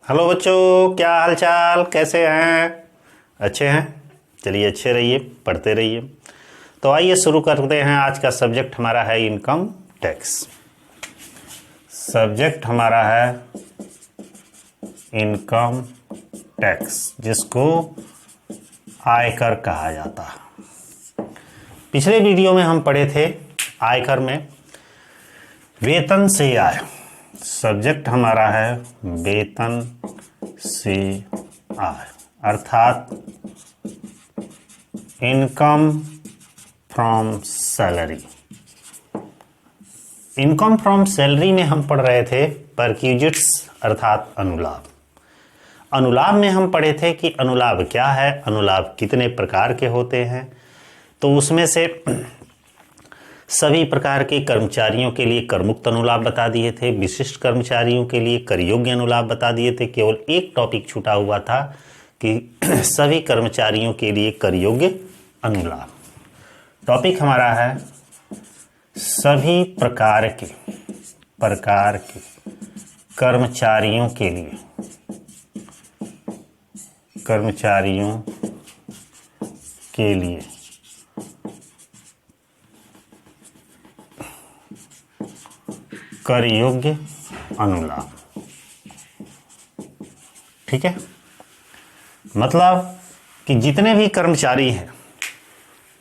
Hello बच्चों, क्या हाल चाल, कैसे हैं? अच्छे हैं। चलिए, अच्छे रहिए, पढ़ते रहिए। तो आइए शुरू करते हैं। आज का सब्जेक्ट हमारा है इनकम टैक्स। सब्जेक्ट हमारा है इनकम टैक्स, जिसको आयकर कहा जाता है। पिछले वीडियो में हम पढ़े थे आयकर में वेतन से आय। सब्जेक्ट हमारा है वेतन से आय, अर्थात income from salary. Income from salary में हम पढ़ रहे थे परक्यूजिट्स अर्थात अनुलाभ। अनुलाभ में हम पढ़े थे कि अनुलाभ क्या है, अनुलाभ कितने प्रकार के होते हैं। तो उसमें से सभी प्रकार के कर्मचारियों के लिए करमुक्त अनुलाभ बता दिए थे, विशिष्ट कर्मचारियों के लिए कर योग्य अनुलाभ बता दिए थे। केवल एक टॉपिक छूटा हुआ था कि सभी कर्मचारियों के लिए कर योग्य अनुलाभ। टॉपिक हमारा है सभी प्रकार के कर्मचारियों के लिए कर योग्य अनुलाभ। ठीक है, मतलब कि जितने भी कर्मचारी हैं,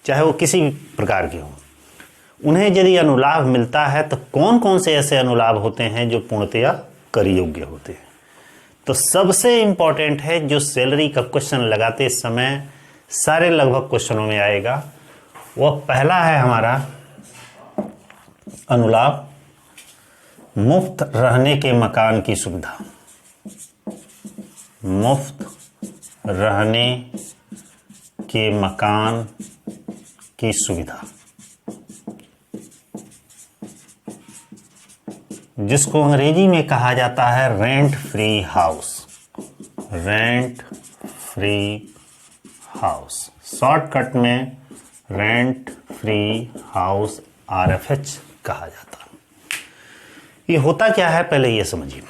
चाहे वो किसी भी प्रकार के हों, उन्हें यदि अनुलाभ मिलता है तो कौन कौन से ऐसे अनुलाभ होते हैं जो पूर्णतया कर योग्य होते हैं। तो सबसे इंपॉर्टेंट है जो सैलरी का क्वेश्चन लगाते समय सारे लगभग क्वेश्चनों में आएगा, वह पहला है हमारा अनुलाभ मुफ्त रहने के मकान की सुविधा। मुफ्त रहने के मकान की सुविधा, जिसको अंग्रेजी में कहा जाता है rent free house. Rent free house, shortcut में रेंट फ्री हाउस RFH कहा जाता है। ये होता क्या है, पहले ये समझिए।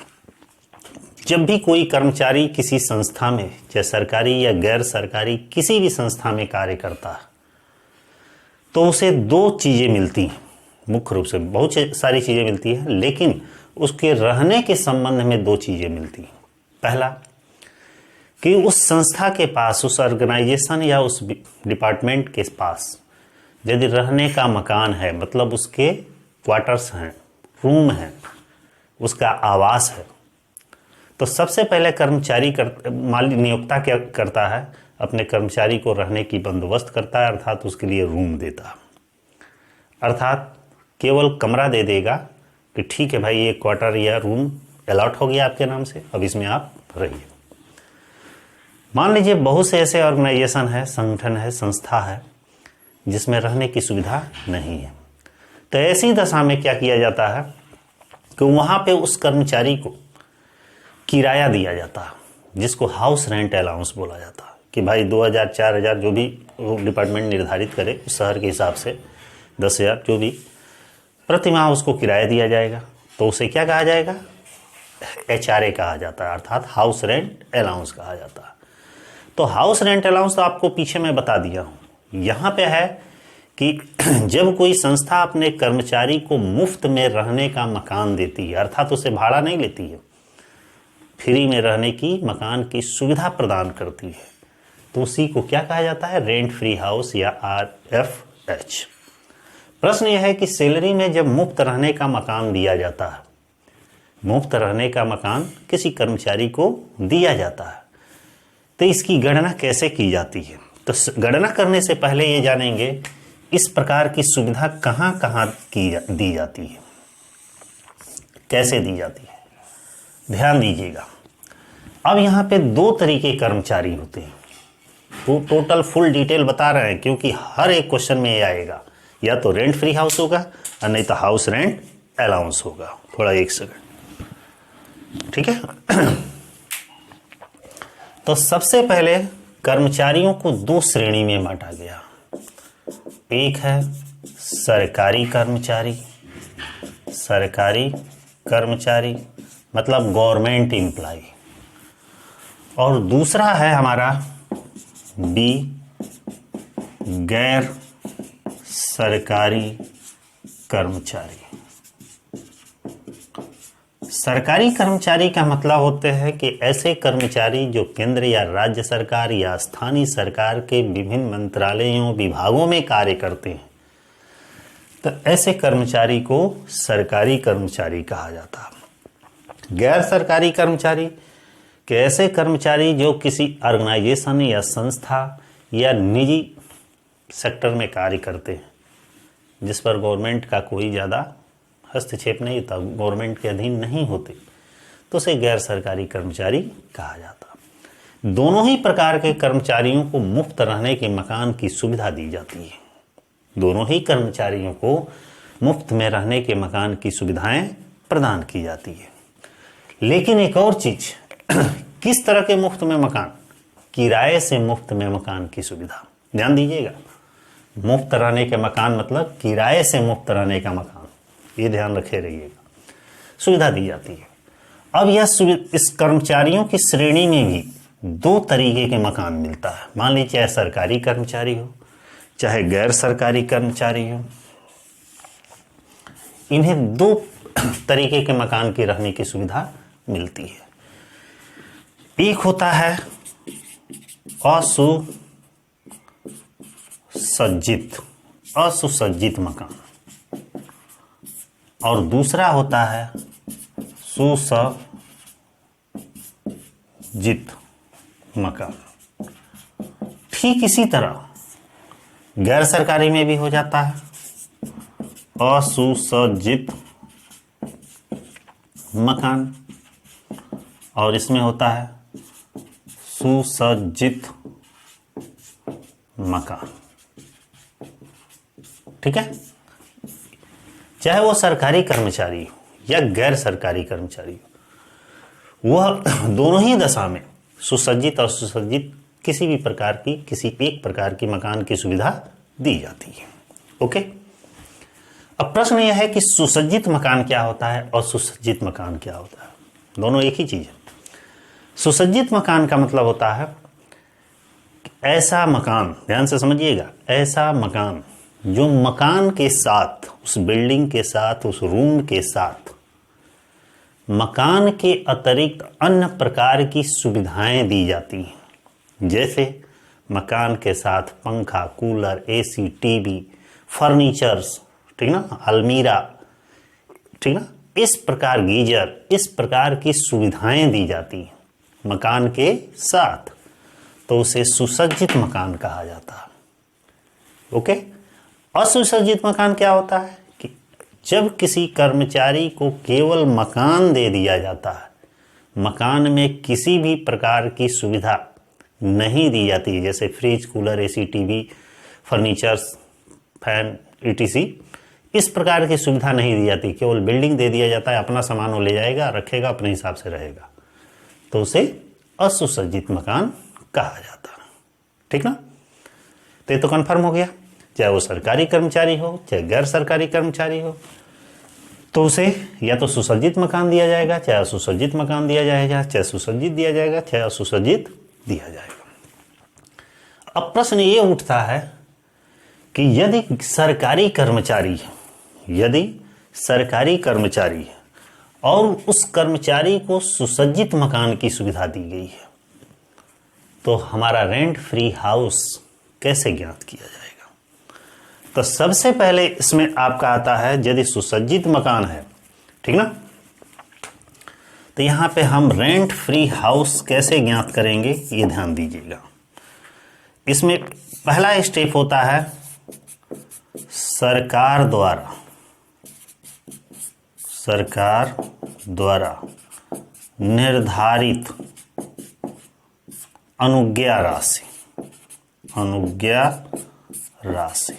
जब भी कोई कर्मचारी किसी संस्था में, चाहे सरकारी या गैर सरकारी किसी भी संस्था में कार्य करता है, तो उसे दो चीजें मिलती हैं। मुख्य रूप से बहुत सारी चीजें मिलती हैं, लेकिन उसके रहने के संबंध में दो चीजें मिलती हैं। पहला कि उस संस्था के पास, उस ऑर्गेनाइजेशन या उस डिपार्टमेंट के पास यदि रहने का मकान है, मतलब उसके क्वार्टर्स हैं, रूम है, उसका आवास है, तो सबसे पहले कर्मचारी मालिक नियोक्ता क्या करता है, अपने कर्मचारी को रहने की बंदोबस्त करता है, अर्थात उसके लिए रूम देता है। अर्थात केवल कमरा दे देगा कि ठीक है भाई, ये क्वार्टर या रूम अलॉट हो गया आपके नाम से, अब इसमें आप रहिए। मान लीजिए बहुत से ऐसे ऑर्गेनाइजेशन है, संगठन है, संस्था है, जिसमें रहने की सुविधा नहीं है। तो ऐसी दशा में क्या किया जाता है कि वहाँ पे उस कर्मचारी को किराया दिया जाता है, जिसको हाउस रेंट अलाउंस बोला जाता है। कि भाई 2000 4000 जो भी डिपार्टमेंट निर्धारित करे उस शहर के हिसाब से, 10,000 जो भी, प्रति माह उसको किराया दिया जाएगा। तो उसे क्या कहा जाएगा, HRA कहा जाता है, अर्थात हाउस रेंट अलाउंस कहा जाता है। तो हाउस रेंट अलाउंस तो आपको पीछे मैं बता दिया हूँ। यहाँ पे है कि जब कोई संस्था अपने कर्मचारी को मुफ्त में रहने का मकान देती है, अर्थात उसे भाड़ा नहीं लेती है, फ्री में रहने की मकान की सुविधा प्रदान करती है, तो उसी को क्या कहा जाता है, रेंट फ्री हाउस या RFH। प्रश्न यह है कि सैलरी में जब मुफ्त रहने का मकान दिया जाता है, मुफ्त रहने का मकान किसी कर्मचारी को दिया जाता है, तो इसकी गणना कैसे की जाती है। तो गणना करने से पहले ये जानेंगे इस प्रकार की सुविधा कहाँ कहाँ दी जाती है, कैसे दी जाती है। ध्यान दीजिएगा। अब यहाँ पे दो तरीके कर्मचारी होते हैं। तो टोटल फुल डिटेल बता रहे हैं, क्योंकि हर एक क्वेश्चन में ये आएगा, या तो रेंट फ्री हाउस होगा और नहीं तो हाउस रेंट अलाउंस होगा। थोड़ा एक सेकंड, ठीक है। तो सबसे पहले कर्मचारियों को दो श्रेणी में बांटा गया। एक है सरकारी कर्मचारी, सरकारी कर्मचारी मतलब गवर्नमेंट एम्प्लॉय, और दूसरा है हमारा बी, गैर सरकारी कर्मचारी। सरकारी कर्मचारी का मतलब होते हैं कि ऐसे कर्मचारी जो केंद्र या राज्य सरकार या स्थानीय सरकार के विभिन्न मंत्रालयों विभागों में कार्य करते हैं, तो ऐसे कर्मचारी को सरकारी कर्मचारी कहा जाता है। गैर सरकारी कर्मचारी के ऐसे कर्मचारी जो किसी ऑर्गेनाइजेशन या संस्था या निजी सेक्टर में कार्य करते हैं, जिस पर गवर्नमेंट का कोई ज़्यादा हस्तक्षेप नहीं होता, गवर्नमेंट के अधीन नहीं होते, तो उसे गैर सरकारी कर्मचारी कहा जाता। दोनों ही प्रकार के कर्मचारियों को मुफ्त रहने के मकान की सुविधा दी जाती है। दोनों ही कर्मचारियों को मुफ्त में रहने के मकान की सुविधाएं प्रदान की जाती है। लेकिन एक और चीज, किस तरह के मुफ्त में मकान? किराए से मुफ्त में मकान की सुविधा। ध्यान दीजिएगा, मुफ्त रहने के मकान मतलब किराए से मुफ्त रहने का मकान, ये ध्यान रखे रहिएगा, सुविधा दी जाती है। अब इस कर्मचारियों की श्रेणी में भी दो तरीके के मकान मिलता है। मान लीजिए चाहे सरकारी कर्मचारी हो चाहे गैर सरकारी कर्मचारी हो, इन्हें दो तरीके के मकान की रहने की सुविधा मिलती है। एक होता है असुसज्जित मकान और दूसरा होता है सुसज्जित मकान। ठीक इसी तरह गैर सरकारी में भी हो जाता है असुसज्जित मकान और इसमें होता है सुसज्जित मकान। ठीक है, चाहे वो सरकारी कर्मचारी हो या गैर सरकारी कर्मचारी हो, वह दोनों ही दशा में सुसज्जित और सुसज्जित किसी भी प्रकार की, किसी एक प्रकार की मकान की सुविधा दी जाती है। ओके, अब प्रश्न यह है कि सुसज्जित मकान क्या होता है और सुसज्जित मकान क्या होता है? दोनों एक ही चीज है। सुसज्जित मकान का मतलब होता है ऐसा मकान, ध्यान से समझिएगा, ऐसा मकान जो मकान के साथ, उस बिल्डिंग के साथ, उस रूम के साथ मकान के अतिरिक्त अन्य प्रकार की सुविधाएं दी जाती हैं। जैसे मकान के साथ पंखा, कूलर, एसी, टीवी, फर्नीचर्स, ठीक ना, अलमीरा, ठीक ना, इस प्रकार गीजर, इस प्रकार की सुविधाएं दी जाती हैं मकान के साथ, तो उसे सुसज्जित मकान कहा जाता है। ओके, असुसज्जित मकान क्या होता है कि जब किसी कर्मचारी को केवल मकान दे दिया जाता है, मकान में किसी भी प्रकार की सुविधा नहीं दी जाती है, जैसे fridge, cooler, AC, TV, furnitures, fan, etc, इस प्रकार की सुविधा नहीं दी जाती, केवल बिल्डिंग दे दिया जाता है, अपना सामान वो ले जाएगा, रखेगा, अपने हिसाब से रहेगा, तो उसे असुसज्जित मकान कहा जाता है। ठीक ना, तो ये तो कंफर्म हो गया। चाहे वो सरकारी कर्मचारी हो चाहे गैर सरकारी कर्मचारी हो, तो उसे या तो सुसज्जित मकान दिया जाएगा, चाहे असुसज्जित मकान दिया जाएगा, चाहे सुसज्जित दिया जाएगा, चाहे असुसज्जित दिया जाएगा। अब प्रश्न ये उठता है कि यदि सरकारी कर्मचारी है और उस कर्मचारी को सुसज्जित मकान की सुविधा दी गई है, तो हमारा रेंट फ्री हाउस कैसे ज्ञात किया जाएगा? तो सबसे पहले इसमें आपका आता है, यदि सुसज्जित मकान है, ठीक ना, तो यहां पे हम रेंट फ्री हाउस कैसे ज्ञात करेंगे ये ध्यान दीजिएगा। इसमें पहला स्टेप होता है सरकार द्वारा निर्धारित अनुज्ञा राशि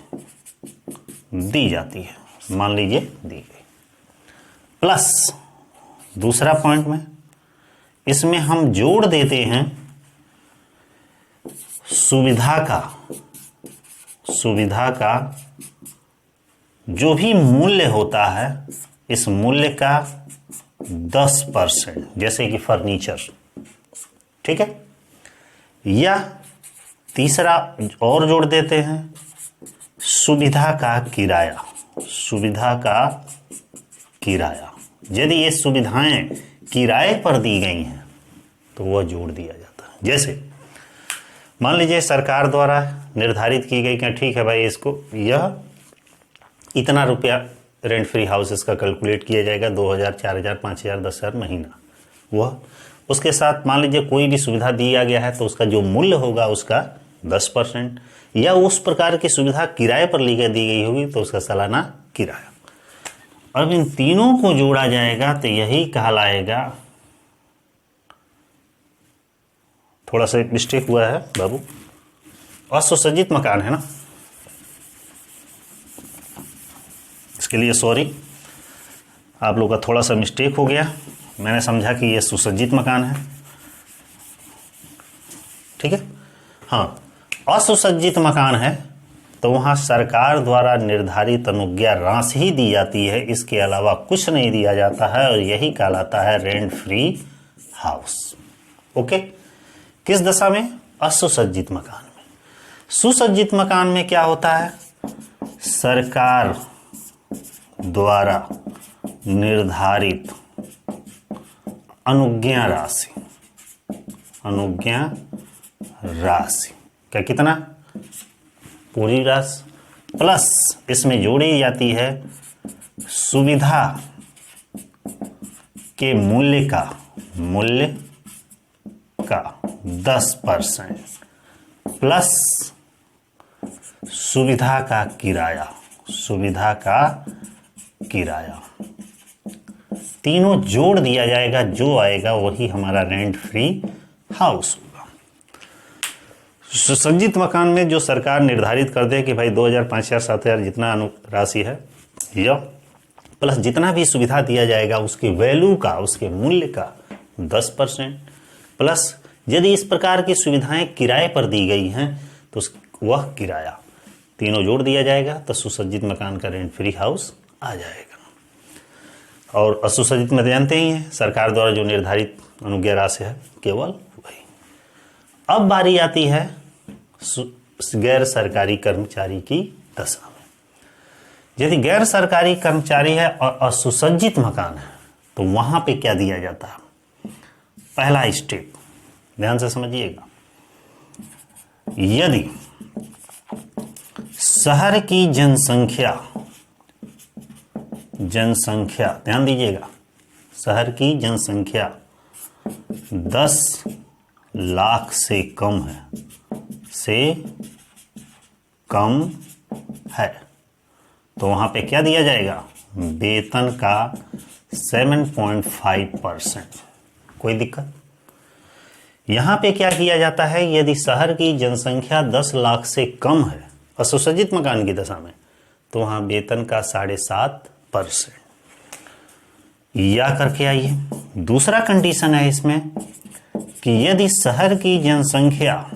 दी जाती है, मान लीजिए दी गई, प्लस दूसरा पॉइंट में इसमें हम जोड़ देते हैं सुविधा का जो भी मूल्य होता है, इस मूल्य का 10%, जैसे कि फर्नीचर, ठीक है, या तीसरा और जोड़ देते हैं, सुविधा का किराया। सुविधा का किराया, यदि ये सुविधाएं किराए पर दी गई हैं तो वह जोड़ दिया जाता है। जैसे मान लीजिए सरकार द्वारा निर्धारित की गई कि ठीक है भाई, इसको यह इतना रुपया रेंट फ्री हाउसेस का कैलकुलेट किया जाएगा, 2000, 4000, 5000, 10,000 महीना। वह उसके साथ मान लीजिए कोई भी सुविधा दिया गया है तो उसका जो मूल्य होगा उसका 10%, या उस प्रकार की सुविधा किराए पर दी गई होगी तो उसका सालाना किराया। अब इन तीनों को जोड़ा जाएगा तो यही कहलाएगा, थोड़ा सा मिस्टेक हुआ है बाबू, असुसज्जित मकान है ना, इसके लिए सॉरी, आप लोग का थोड़ा सा मिस्टेक हो गया। मैंने समझा कि यह सुसज्जित मकान है, ठीक है। हाँ, असुसज्जित मकान है तो वहाँ सरकार द्वारा निर्धारित अनुज्ञा राशि ही दी जाती है, इसके अलावा कुछ नहीं दिया जाता है, और यही कहलाता है रेंट फ्री हाउस। ओके, किस दशा में? असुसज्जित मकान में। सुसज्जित मकान में क्या होता है? सरकार द्वारा निर्धारित अनुज्ञा राशि, अनुज्ञा राशि क्या, कितना? पूरी राशि प्लस इसमें जोड़ी जाती है सुविधा के मूल्य का 10% प्लस सुविधा का किराया, सुविधा का किराया, तीनों जोड़ दिया जाएगा, जो आएगा वही हमारा रेंट फ्री हाउस होगा। सुसज्जित मकान में जो सरकार निर्धारित कर दे कि भाई 2000, 5000, 7000 जितना राशि है, या प्लस जितना भी सुविधा दिया जाएगा उसके वैल्यू का, उसके मूल्य का 10%, प्लस यदि इस प्रकार की सुविधाएं किराए पर दी गई हैं तो वह किराया, तीनों जोड़ दिया जाएगा तो सुसज्जित मकान का रेंट फ्री हाउस आ जाएगा। और असुसज्जित में जानते ही हैं, सरकार द्वारा जो निर्धारित अनुज्ञा राशि है केवल वही। अब बारी आती है गैर सरकारी कर्मचारी की दशा में। यदि गैर सरकारी कर्मचारी है और असुसज्जित मकान है तो वहां पे क्या दिया जाता है? पहला स्टेप ध्यान से समझिएगा, यदि शहर की जनसंख्या, ध्यान दीजिएगा, शहर की जनसंख्या 10 लाख से कम है, तो वहां पे क्या दिया जाएगा? वेतन का 7.5%। कोई दिक्कत? यहां पे क्या किया जाता है? यदि शहर की जनसंख्या 10 लाख से कम है असुसज्जित मकान की दशा में, तो वहां वेतन का 7.5% या करके आइए। दूसरा कंडीशन है इसमें कि यदि शहर की जनसंख्या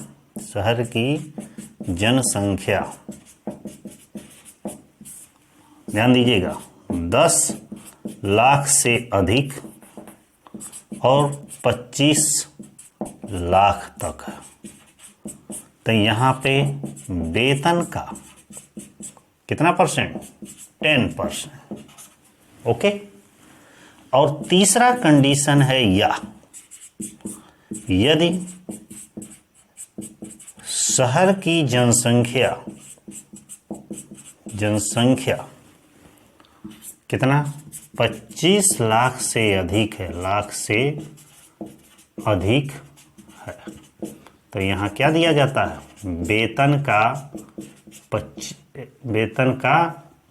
ध्यान दीजिएगा 10 लाख से अधिक और 25 लाख तक है, तो यहां पे वेतन का कितना परसेंट? 10%। ओके। और तीसरा कंडीशन है यदि शहर की जनसंख्या कितना? 25 लाख से अधिक है, तो यहां क्या दिया जाता है? वेतन का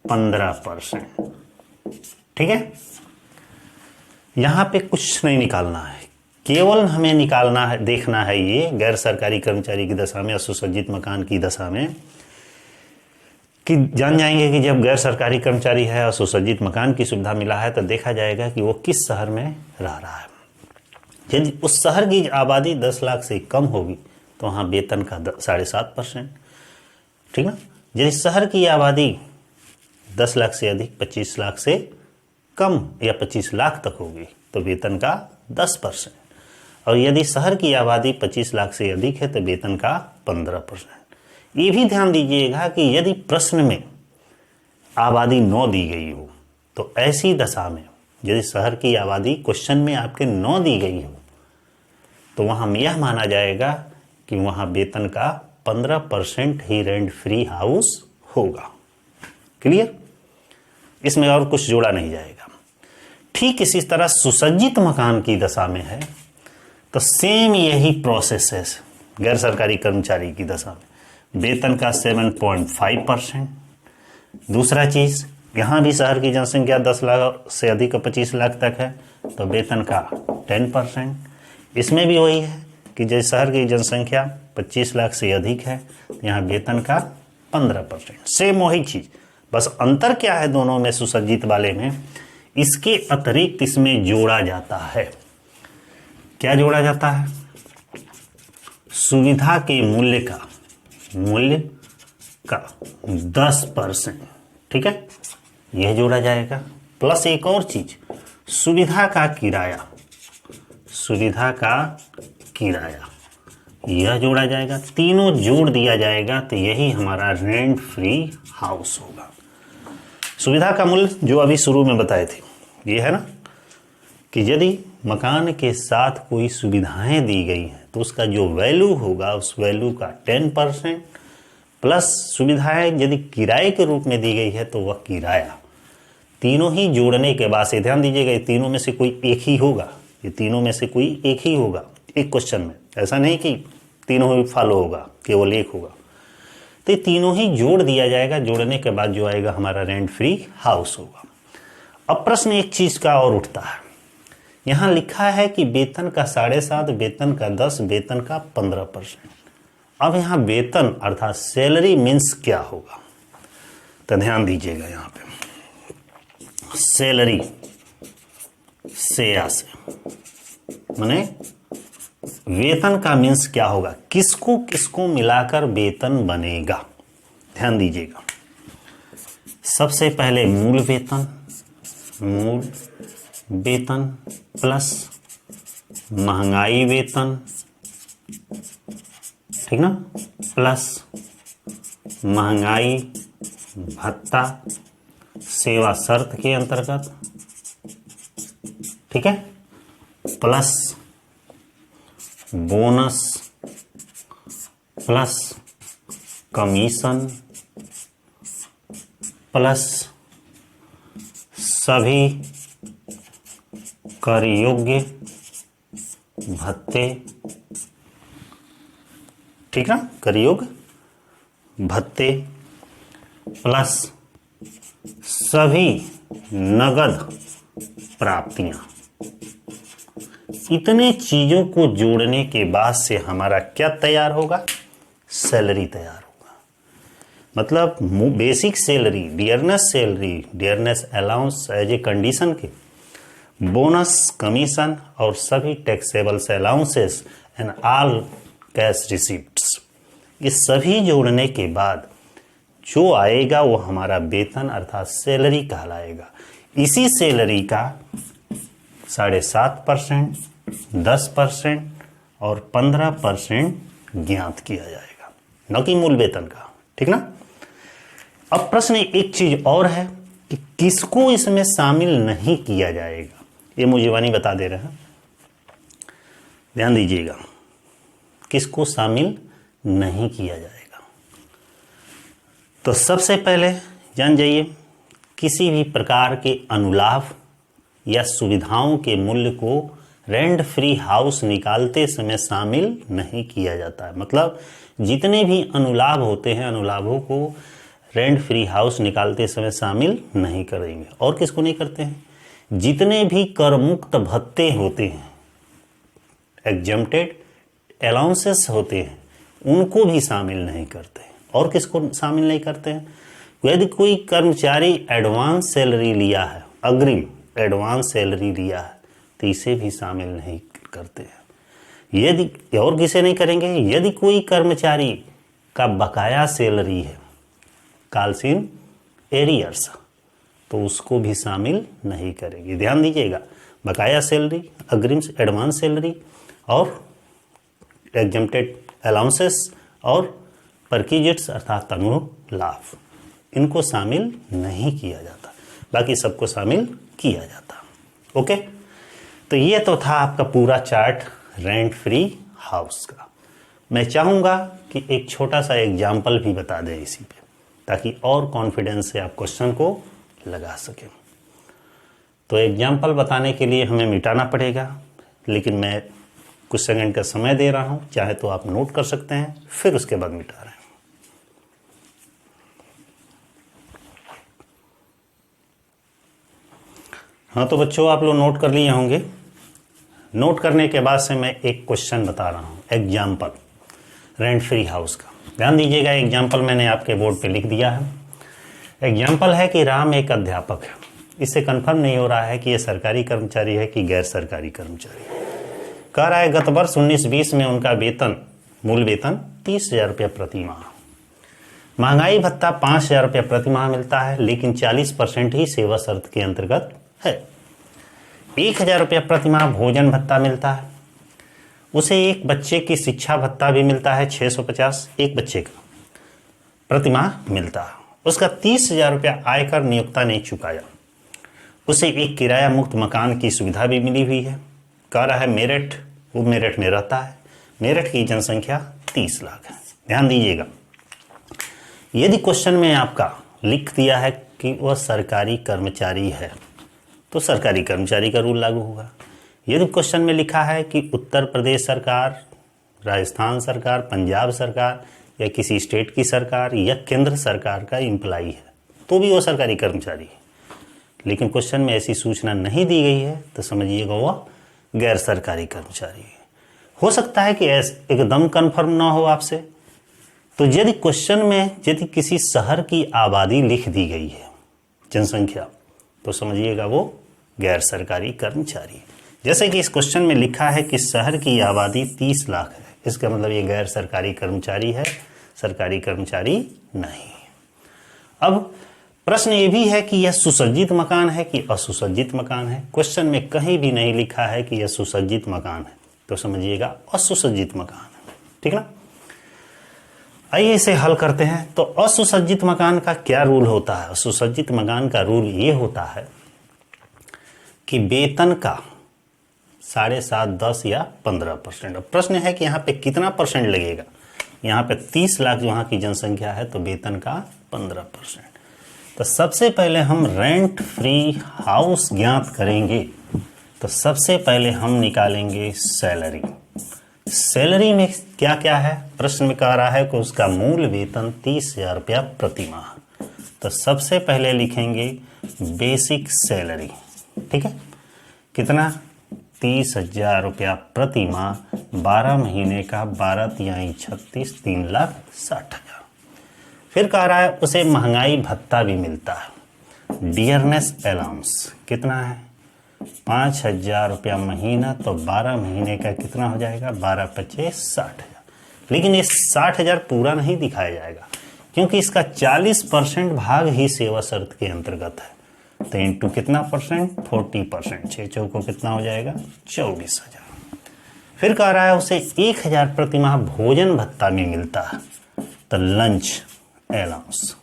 15%। ठीक है, यहां पे कुछ नहीं निकालना है, केवल हमें निकालना है, देखना है ये गैर सरकारी कर्मचारी की दशा में, असुसज्जित मकान की दशा में, कि जान जाएंगे कि जब गैर सरकारी कर्मचारी है और सुसज्जित मकान की सुविधा मिला है तो देखा जाएगा कि वो किस शहर में रह रहा है। यदि उस शहर की आबादी 10 लाख से कम होगी तो वहाँ वेतन का 7.5%। ठीक ना। यदि शहर की आबादी 10 लाख से अधिक, 25 लाख से कम या 25 लाख तक होगी तो वेतन का 10%। और यदि शहर की आबादी 25 लाख से अधिक है तो वेतन का 15%। ये भी ध्यान दीजिएगा कि यदि प्रश्न में आबादी 9 दी गई हो तो ऐसी दशा में यदि शहर की आबादी क्वेश्चन में आपके 9 दी गई हो तो वहाँ यह माना जाएगा कि वहाँ वेतन का 15% ही रेंट फ्री हाउस होगा। क्लियर? इसमें और कुछ जोड़ा नहीं जाएगा। ठीक इसी तरह सुसज्जित मकान की दशा में है तो सेम यही प्रोसेस है गैर सरकारी कर्मचारी की दशा में, वेतन का 7.5%। दूसरा चीज़, यहाँ भी शहर की जनसंख्या 10 लाख से अधिक 25 लाख तक है तो वेतन का 10%। इसमें भी वही है कि जैसे शहर की जनसंख्या 25 लाख से अधिक है तो यहाँ वेतन का 15%। सेम वही चीज़, बस अंतर क्या है दोनों में सुसज्जित वाले में, इसके अतिरिक्त इसमें जोड़ा जाता है। क्या जोड़ा जाता है? सुविधा के मूल्य का 10%। ठीक है, यह जोड़ा जाएगा। प्लस एक और चीज, सुविधा का किराया यह जोड़ा जाएगा। तीनों जोड़ दिया जाएगा तो यही हमारा रेंट फ्री हाउस होगा। सुविधा का मूल्य जो अभी शुरू में बताए थे, ये है ना कि यदि मकान के साथ कोई सुविधाएं दी गई हैं तो उसका जो वैल्यू होगा उस वैल्यू का 10%, प्लस सुविधाएं यदि किराए के रूप में दी गई है तो वह किराया। तीनों ही जोड़ने के बाद से ध्यान दीजिएगा, ये तीनों में से कोई एक ही होगा, ये तीनों में से कोई एक ही होगा एक क्वेश्चन में। ऐसा नहीं कि तीनों ही फॉलो होगा, केवल एक होगा। तो ये तीनों ही जोड़ दिया जाएगा, जोड़ने के बाद जो आएगा हमारा रेंट फ्री हाउस होगा। अब प्रश्न एक चीज का और उठता है, यहां लिखा है कि वेतन का 7.5%, वेतन का 10%, वेतन का 15%। अब यहां वेतन अर्थात सैलरी मीन्स क्या होगा, तो ध्यान दीजिएगा। यहां पे सैलरी से माने वेतन का मीन्स क्या होगा, किसको किसको मिलाकर वेतन बनेगा। ध्यान दीजिएगा, सबसे पहले मूल वेतन प्लस महंगाई वेतन, ठीक ना, प्लस महंगाई भत्ता सेवा शर्त के अंतर्गत, ठीक है, plus bonus plus commission plus सभी कर योग्य भत्ते, ठीक ना, कर योग्य भत्ते प्लस सभी नगद प्राप्तियां। इतने चीजों को जोड़ने के बाद से हमारा क्या तैयार होगा, सैलरी तैयार होगा। मतलब basic salary, dearness allowance as a condition के, बोनस, कमीशन और सभी taxable allowances and all cash receipts, ये सभी जोड़ने के बाद जो आएगा वो हमारा वेतन अर्थात सैलरी कहलाएगा। इसी सैलरी का 7.5%, 10% और 15% ज्ञात किया जाएगा, न कि मूल वेतन का। ठीक ना। अब प्रश्न एक चीज और है कि किसको इसमें शामिल नहीं किया जाएगा, ये मुझे बता दे रहे हैं। ध्यान दीजिएगा, किसको शामिल नहीं किया जाएगा। तो सबसे पहले जान जाइए, किसी भी प्रकार के अनुलाभ या सुविधाओं के मूल्य को रेंट फ्री हाउस निकालते समय शामिल नहीं किया जाता है। मतलब जितने भी अनुलाभ होते हैं, अनुलाभों को रेंट फ्री हाउस निकालते समय शामिल नहीं करेंगे। और किसको नहीं करते हैं, जितने भी कर मुक्त भत्ते होते हैं, एग्जम्प्टेड अलाउंसेस होते हैं, उनको भी शामिल नहीं करते हैं। और किसको शामिल नहीं करते हैं, यदि कोई कर्मचारी एडवांस सैलरी लिया है, अग्रिम एडवांस सैलरी लिया है, तो इसे भी शामिल नहीं करते हैं। यदि और किसे नहीं करेंगे, यदि कोई कर्मचारी का बकाया सैलरी है, कालसीन एरियर्स, तो उसको भी शामिल नहीं करेंगे। ध्यान दीजिएगा, बकाया सैलरी, अग्रिम एडवांस सैलरी, और एग्जम्प्टेड अलाउंसेस और परक्विजिट्स अर्थात तनूर लाभ, इनको शामिल नहीं किया जाता, बाकी सबको शामिल किया जाता। ओके, तो ये तो था आपका पूरा चार्ट रेंट फ्री हाउस का। मैं चाहूँगा कि एक छोटा सा एग्जाम्पल भी बता दें इसी पे, ताकि और कॉन्फिडेंस से आप क्वेश्चन को लगा सकें। तो एग्जाम्पल बताने के लिए हमें मिटाना पड़ेगा, लेकिन मैं कुछ सेकंड का समय दे रहा हूँ, चाहे तो आप नोट कर सकते हैं, फिर उसके बाद मिटा रहे हैं। हाँ तो बच्चों, आप लोग नोट कर लिए होंगे। नोट करने के बाद से मैं एक क्वेश्चन बता रहा हूँ, एग्जाम्पल रेंट फ्री हाउस का। ध्यान दीजिएगा, एग्जाम्पल मैंने आपके बोर्ड पे लिख दिया है। एग्जाम्पल है कि राम एक अध्यापक है। इससे कंफर्म नहीं हो रहा है कि ये सरकारी कर्मचारी है कि गैर सरकारी कर्मचारी है। कह रहा है गत वर्ष 19-20 में उनका वेतन, मूल वेतन 30,000 रुपये प्रति माह, महंगाई भत्ता 5,000 रुपये प्रति माह मिलता है, लेकिन 40% ही सेवा शर्त के अंतर्गत है। 1,000 रुपये प्रति माह भोजन भत्ता मिलता है। उसे एक बच्चे की शिक्षा भत्ता भी मिलता है, 650 एक बच्चे का प्रति माह मिलता है। उसका 30,000 रुपया आयकर नियोक्ता ने चुकाया। उसे एक किराया मुक्त मकान की सुविधा भी मिली हुई है। कह रहा है मेरठ, वो मेरठ में रहता है। मेरठ की जनसंख्या 30 लाख है। ध्यान दीजिएगा, यदि क्वेश्चन में आपका लिख दिया है कि वह सरकारी कर्मचारी है, तो सरकारी कर्मचारी का रूल लागू होगा। यदि क्वेश्चन में लिखा है कि उत्तर प्रदेश सरकार, राजस्थान सरकार, पंजाब सरकार या किसी स्टेट की सरकार या केंद्र सरकार का एम्प्लाई है, तो भी वो सरकारी कर्मचारी है। लेकिन क्वेश्चन में ऐसी सूचना नहीं दी गई है, तो समझिएगा वह गैर सरकारी कर्मचारी है। हो सकता है कि एकदम कन्फर्म ना हो आपसे, तो यदि क्वेश्चन में यदि किसी शहर की आबादी लिख दी गई है, जनसंख्या, तो समझिएगा वो गैर सरकारी कर्मचारी है। जैसे कि इस क्वेश्चन में लिखा है कि शहर की आबादी 30 लाख है, इसका मतलब ये गैर सरकारी कर्मचारी है, सरकारी कर्मचारी नहीं। अब प्रश्न ये भी है कि यह सुसज्जित मकान है कि असुसज्जित मकान है। क्वेश्चन में कहीं भी नहीं लिखा है कि यह सुसज्जित मकान है, तो समझिएगा असुसज्जित मकान है। ठीक ना? आइए इसे हल करते हैं। तो असुसज्जित मकान का क्या रूल होता है? असुसज्जित मकान का रूल ये होता है कि वेतन का 7.5, 10 या 15%। अब प्रश्न है कि यहाँ पे कितना परसेंट लगेगा। यहाँ पे 30 लाख वहाँ की जनसंख्या है, तो वेतन का 15%। तो सबसे पहले हम रेंट फ्री हाउस ज्ञात करेंगे। तो सबसे पहले हम निकालेंगे सैलरी। सैलरी में क्या क्या है? प्रश्न में कह रहा है कि उसका मूल वेतन 30,000 रुपया प्रति माह। तो सबसे पहले लिखेंगे बेसिक सैलरी। ठीक है, कितना? 30,000 रुपया प्रति माह, 12 महीने का, 12 तिहाई 36, 3,60,000। फिर कह रहा है उसे महंगाई भत्ता भी मिलता है, डियरनेस अलाउंस कितना है? 5,000 रुपया महीना, तो 12 महीने का कितना हो जाएगा? 12 25 60,000। लेकिन ये 60,000 पूरा नहीं दिखाया जाएगा, क्योंकि इसका 40% भाग ही सेवा शर्त के अंतर्गत है। तो इंटू कितना परसेंट? 40%। 6 चौको कितना हो जाएगा? 24,000। फिर कह रहा है उसे 1,000 प्रति माह भोजन भत्ता भी मिलता है। तो लंच अलाउंस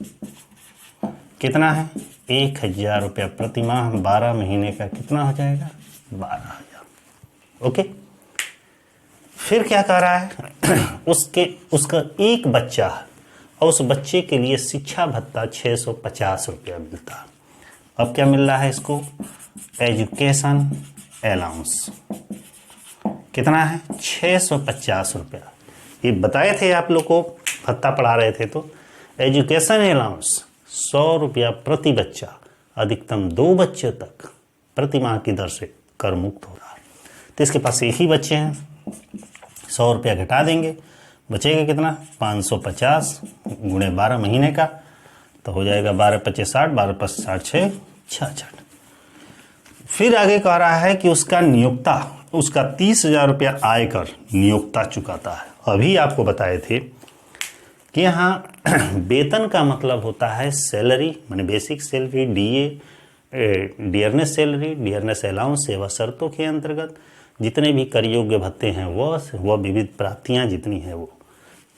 कितना है? 1,000 रुपया प्रति माह, 12 महीने का कितना हो जाएगा? 12,000। ओके। फिर क्या कह रहा है? उसका एक बच्चा है और उस बच्चे के लिए शिक्षा भत्ता 650 रुपया मिलता है। अब क्या मिल रहा है इसको? एजुकेशन अलाउंस कितना है? 650 रुपया। ये बताए थे आप लोग को, भत्ता पढ़ा रहे थे। तो एजुकेशन अलाउंस 100 रुपया प्रति बच्चा, अधिकतम 2 बच्चे तक प्रति माह की दर से कर मुक्त हो रहा है। तो इसके पास एक ही बच्चे हैं, 100 रुपया घटा देंगे, बचेगा कितना? 550 गुणे 12 महीने का, तो हो जाएगा 12 25 60, 12 5 60 66। फिर आगे कह रहा है कि उसका नियोक्ता उसका 30,000 रुपया आयकर नियोक्ता चुकाता है। अभी आपको बताए थे कि यहाँ वेतन का मतलब होता है सैलरी, माने basic salary, DA, dearness salary, dearness allowance सेवा शर्तों के अंतर्गत, जितने भी कर योग्य भत्ते हैं वह विविध प्राप्तियां जितनी हैं वो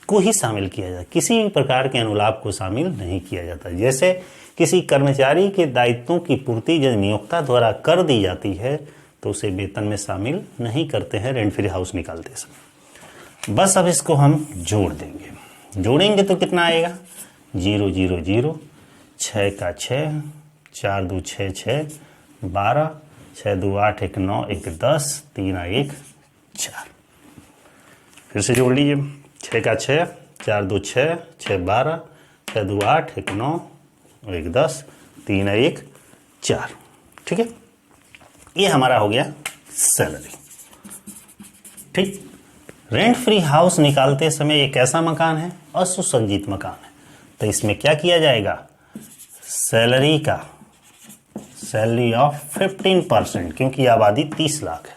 को ही शामिल किया जाता, किसी भी प्रकार के अनुलाभ को शामिल नहीं किया जाता। जैसे किसी कर्मचारी के दायित्वों की पूर्ति यदि नियोक्ता द्वारा कर दी जाती है तो उसे वेतन में शामिल नहीं करते हैं रेंट फ्री हाउस निकालते समय। बस अब इसको हम जोड़ देंगे, जोड़ेंगे तो कितना आएगा 0 0 0, 6 का 6, 4 2 6 6, 12, 6 2 8, 1 9, 1 10, 3 1 4। फिर से जोड़ लीजिए, 6 का 6, 4 2 6, 6 12, 6 2 8, 1 9, 1 10, 3 1 4। ठीक है, ये हमारा हो गया सैलरी। ठीक, रेंट फ्री हाउस निकालते समय एक ऐसा मकान है, असुसज्जित मकान है, तो इसमें क्या किया जाएगा, सैलरी ऑफ 15%, क्योंकि आबादी 30 लाख है,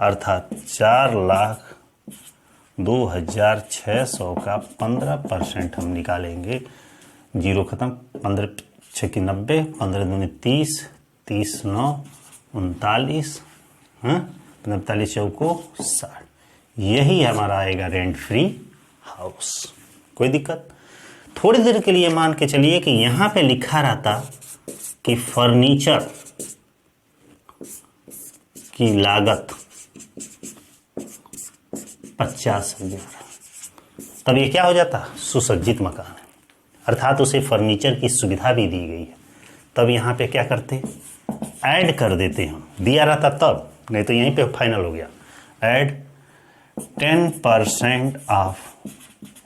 अर्थात 4,02,600 का 15% हम निकालेंगे। 0 खत्म, 15 6 की 90, 15 दूनी 30, 30 9 39, 45 चौको 60। यही हमारा आएगा रेंट फ्री हाउस। कोई दिक्कत? थोड़ी देर के लिए मान के चलिए कि यहां पे लिखा रहता कि फर्नीचर की लागत 50,000, तब ये क्या हो जाता, सुसज्जित मकान है, अर्थात उसे फर्नीचर की सुविधा भी दी गई है। तब यहां पे क्या करते, ऐड कर देते हम, दिया रहता तब, नहीं तो यहीं पे फाइनल हो गया, ऐड 10% ऑफ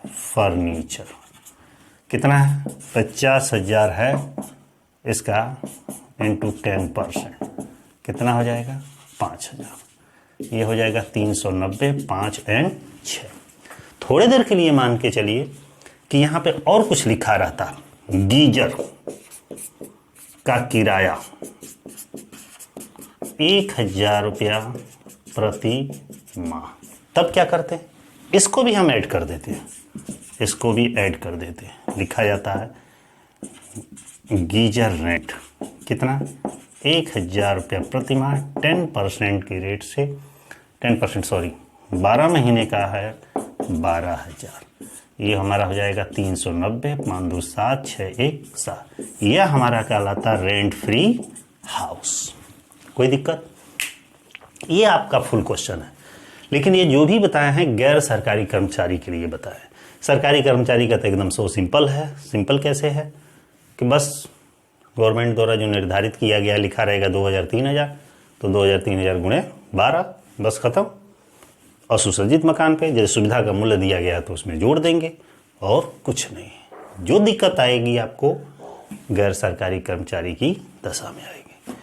फर्नीचर। कितना है, 50,000 है, इसका इंटू 10% कितना हो जाएगा, 5,000। ये हो जाएगा 390, 5 और 6। थोड़ी देर के लिए मान के चलिए कि यहां पे और कुछ लिखा रहता, गीजर का किराया 1,000 रुपया प्रति माह। तब क्या करते हैं, इसको भी हम ऐड कर देते हैं, इसको भी ऐड कर देते हैं। लिखा जाता है गीजर रेंट कितना, 1,000 रुपया प्रति माह, 10% के रेट से, 10% सॉरी 12 महीने का है 12,000। ये हमारा हो जाएगा 390, 5 2 7, 6 1 7। यह हमारा कहलाता रेंट फ्री हाउस। कोई दिक्कत? ये आपका फुल क्वेश्चन है, लेकिन ये जो भी बताया है गैर सरकारी कर्मचारी के लिए बताया है। सरकारी कर्मचारी का तो एकदम सो सिंपल है। सिंपल कैसे है कि बस गवर्नमेंट द्वारा जो निर्धारित किया गया लिखा रहेगा 2,000 3,000, तो 2,000 3,000 गुणे 12, बस खत्म। असुसज्जित मकान पे जैसे सुविधा का मूल्य दिया गया तो उसमें जोड़ देंगे, और कुछ नहीं। जो दिक्कत आएगी आपको गैर सरकारी कर्मचारी की दशा में आएगी।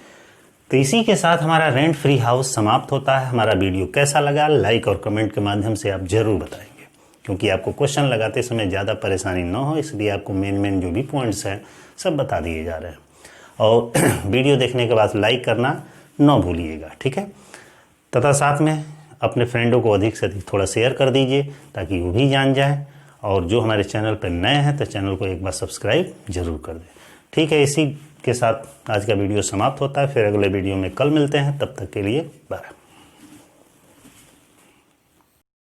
तो इसी के साथ हमारा रेंट फ्री हाउस समाप्त होता है। हमारा वीडियो कैसा लगा, लाइक और कमेंट के माध्यम से आप जरूर बताएंगे, क्योंकि आपको क्वेश्चन लगाते समय ज़्यादा परेशानी न हो, इसलिए आपको मेन जो भी पॉइंट्स हैं सब बता दिए जा रहे हैं। और वीडियो देखने के बाद लाइक करना न भूलिएगा, ठीक है। तथा साथ में अपने फ्रेंडों को अधिक से अधिक थोड़ा शेयर कर दीजिए ताकि वो भी जान जाए, और जो हमारे चैनल पर नए हैं तो चैनल को एक बार सब्सक्राइब जरूर कर दें, ठीक है। इसी के साथ आज का वीडियो समाप्त होता है, फिर अगले वीडियो में कल मिलते हैं, तब तक के लिए बाय।